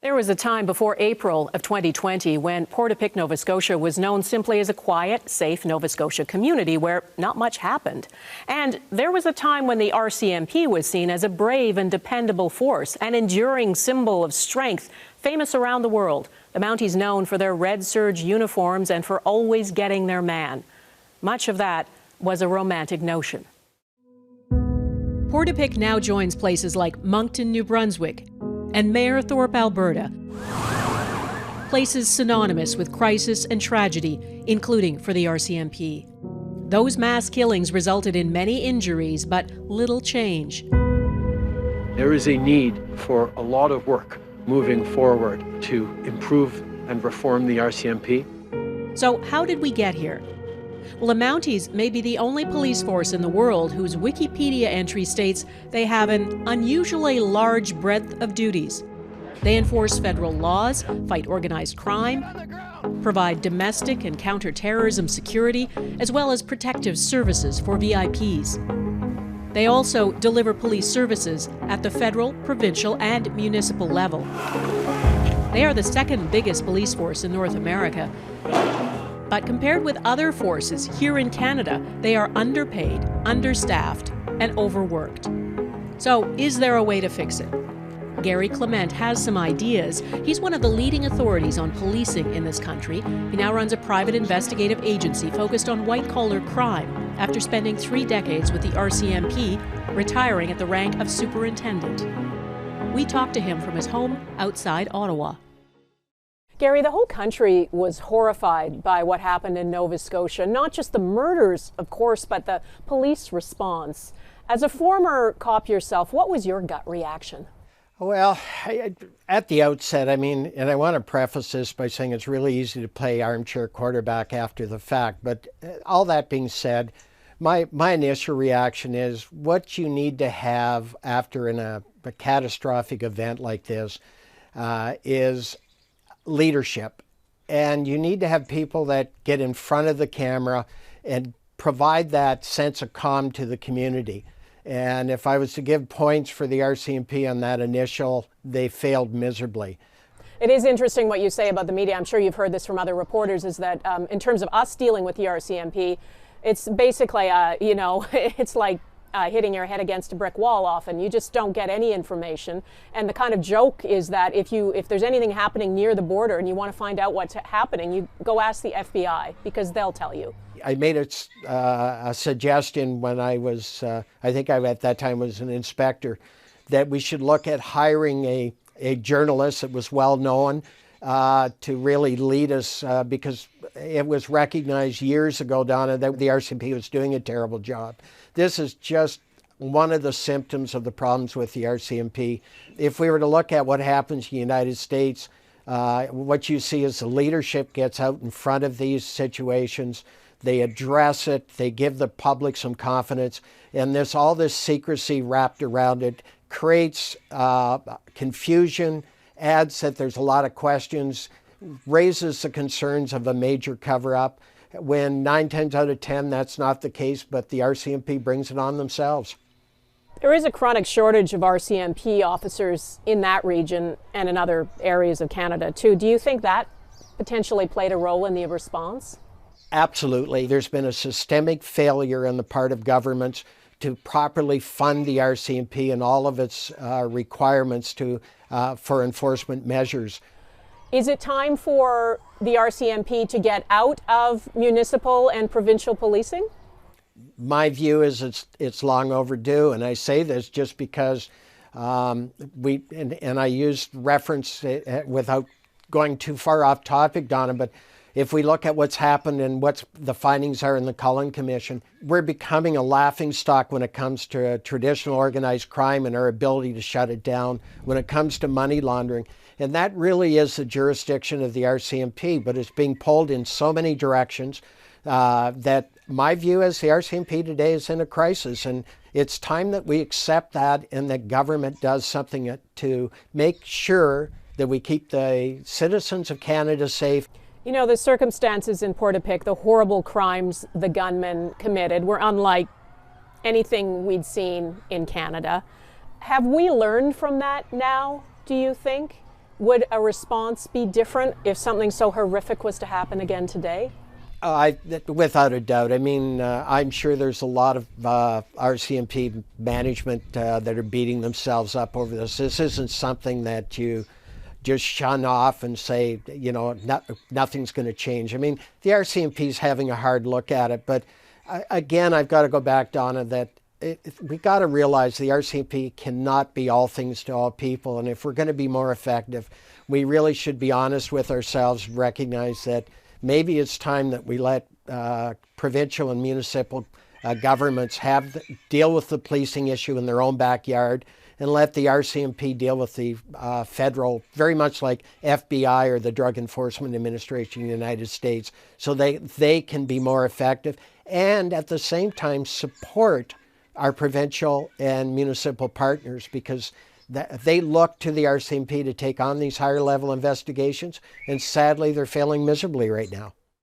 There was a time before April of 2020 when Portapique, Nova Scotia was known simply as a quiet, safe Nova Scotia community where not much happened. And there was a time when the RCMP was seen as a brave and dependable force, an enduring symbol of strength, famous around the world. The Mounties known for their red serge uniforms and for always getting their man. Much of that was a romantic notion. Portapique now joins places like Moncton, New Brunswick, and Mayerthorpe, Alberta. Places synonymous with crisis and tragedy, including for the RCMP. Those mass killings resulted in many injuries, but little change. There is a need for a lot of work moving forward to improve and reform the RCMP. So how did we get here? Well, the Mounties may be the only police force in the world whose Wikipedia entry states they have an unusually large breadth of duties. They enforce federal laws, fight organized crime, provide domestic and counterterrorism security, as well as protective services for VIPs. They also deliver police services at the federal, provincial, and municipal level. They are the second biggest police force in North America. But compared with other forces here in Canada, they are underpaid, understaffed, and overworked. So, is there a way to fix it? Garry Clement has some ideas. He's one of the leading authorities on policing in this country. He now runs a private investigative agency focused on white-collar crime after spending 3 decades with the RCMP, retiring at the rank of superintendent. We talked to him from his home outside Ottawa. Garry, the whole country was horrified by what happened in Nova Scotia, not just the murders, of course, but the police response. As a former cop yourself, what was your gut reaction? Well, at the outset, and I want to preface this by saying it's really easy to play armchair quarterback after the fact, but all that being said, my initial reaction is what you need to have after a catastrophic event like this is leadership. And you need to have people that get in front of the camera and provide that sense of calm to the community. And if I was to give points for the RCMP on that initial, they failed miserably. It is interesting what you say about the media. I'm sure you've heard this from other reporters, is that in terms of us dealing with the RCMP, it's basically, it's like hitting your head against a brick wall often. You just don't get any information. And the kind of joke is that if there's anything happening near the border and you want to find out what's happening, you go ask the FBI because they'll tell you. I made a suggestion when I was, I think I at that time was an inspector, that we should look at hiring a journalist that was well known to really lead us because it was recognized years ago, Dawna, that the RCMP was doing a terrible job. This is just one of the symptoms of the problems with the RCMP. If we were to look at what happens in the United States, what you see is the leadership gets out in front of these situations. They address it, they give the public some confidence, and there's all this secrecy wrapped around it, creates confusion, adds that there's a lot of questions, raises the concerns of a major cover-up, when 9 times out of 10 that's not the case, but the RCMP brings it on themselves. There is a chronic shortage of RCMP officers in that region and in other areas of Canada too. Do you think that potentially played a role in the response? Absolutely. There's been a systemic failure on the part of governments to properly fund the RCMP and all of its requirements for enforcement measures. Is it time for the RCMP to get out of municipal and provincial policing? My view is it's long overdue, and I say this just because and I used reference without going too far off topic, Dawna, but if we look at what's happened and what the findings are in the Cullen Commission, we're becoming a laughingstock when it comes to traditional organized crime and our ability to shut it down, when it comes to money laundering. And that really is the jurisdiction of the RCMP, but it's being pulled in so many directions that my view is the RCMP today is in a crisis. And it's time that we accept that and that government does something to make sure that we keep the citizens of Canada safe. You know, the circumstances in Portapique, the horrible crimes the gunmen committed were unlike anything we'd seen in Canada. Have we learned from that now, do you think? Would a response be different if something so horrific was to happen again today? Without a doubt. I mean, I'm sure there's a lot of RCMP management that are beating themselves up over this. This isn't something that you just shun off and say, you know, nothing's going to change. I mean, the RCMP is having a hard look at it. But again, I've got to go back, Dawna, that we got to realize the RCMP cannot be all things to all people. And if we're going to be more effective, we really should be honest with ourselves, recognize that maybe it's time that we let provincial and municipal governments deal with the policing issue in their own backyard, and let the RCMP deal with the federal, very much like FBI or the Drug Enforcement Administration in the United States, so they can be more effective, and at the same time support our provincial and municipal partners, because they look to the RCMP to take on these higher level investigations, and sadly they're failing miserably right now.